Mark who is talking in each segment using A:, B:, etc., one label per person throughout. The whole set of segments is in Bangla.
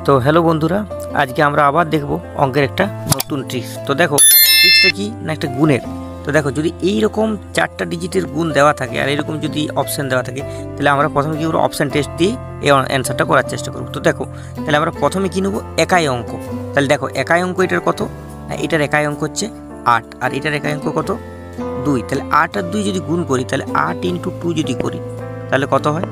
A: তো হ্যালো বন্ধুরা, আজকে আমরা আবার দেখব অঙ্কের একটা নতুন ট্রিক্স। তো দেখো ট্রিক্সটা কি না, একটা গুণের। তো দেখো যদি এই রকম 4টা ডিজিটের গুণ দেওয়া থাকে আর এরকম যদি অপশান দেওয়া থাকে, তাহলে আমরা প্রথমে কি করবো, অপশান টেস্ট দিয়ে এই অ্যান্সারটা করার চেষ্টা করব। তো দেখো তাহলে আমরা প্রথমে কি নেবো, একাই অঙ্ক। তাহলে দেখো একাই অঙ্ক এটার কত, এটার একাই অঙ্ক হচ্ছে 8, আর এটার একাই অঙ্ক কত 2। তাহলে 8 আর 2 যদি গুণ করি, তাহলে 8 × 2 যদি করি তাহলে কত হয়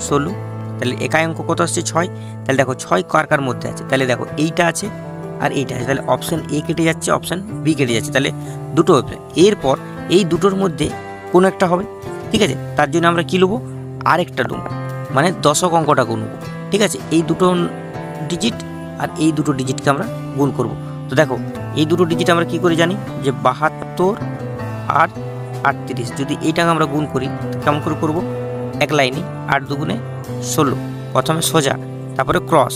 A: 16। তাহলে একাই অঙ্ক কত আসছে 6। তাহলে দেখো 6 কার কার মধ্যে আছে, তাহলে দেখো এইটা আছে আর এইটা আছে। তাহলে অপশান এ কেটে যাচ্ছে, অপশান বি কেটে যাচ্ছে, তাহলে দুটো হবে। এরপর এই দুটোর মধ্যে কোনো একটা হবে, ঠিক আছে। তার জন্য আমরা কী নেবো, আরেকটা নেবো, মানে দশক অঙ্কটা গুনবো, ঠিক আছে। এই দুটো ডিজিট আর এই দুটো ডিজিটকে আমরা গুণ করব। তো দেখো এই দুটো ডিজিট আমরা কি করে জানি, যে 72 আর 38। যদি এইটাকে আমরা গুণ করি কেমন করে করবো, এক লাইনে 8 দুগুণে 16, প্রথমে সোজা তারপরে ক্রস,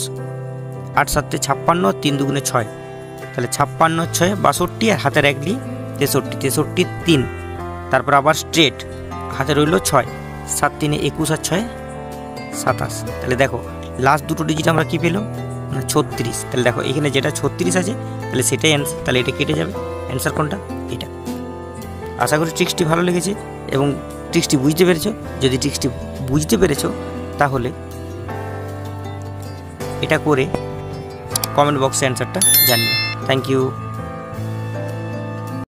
A: 8 7 56, 3 দুগুণে 6। তাহলে 56 6 62, আর হাতের 1 দিয়ে 63, 63 3। তারপর আবার স্ট্রেট হাতে রইল 6, 7 3 21 আর 6 27। তাহলে দেখো লাস্ট দুটো ডিজিট আমরা কি পেলাম না 36। তাহলে দেখো এখানে যেটা 36 আছে তাহলে সেটাই অ্যান্সার, তাহলে এটা কেটে যাবে। অ্যান্সার কোনটা, এটা। আশা করি ট্রিক্সটি ভালো লেগেছে এবং ট্রিক্সটি বুঝতে পেরেছো। যদি ট্রিক্সটি বুঝতে পেরেছো তাহলে এটা করে কমেন্ট বক্সে অ্যান্সারটা জানিও। Thank you.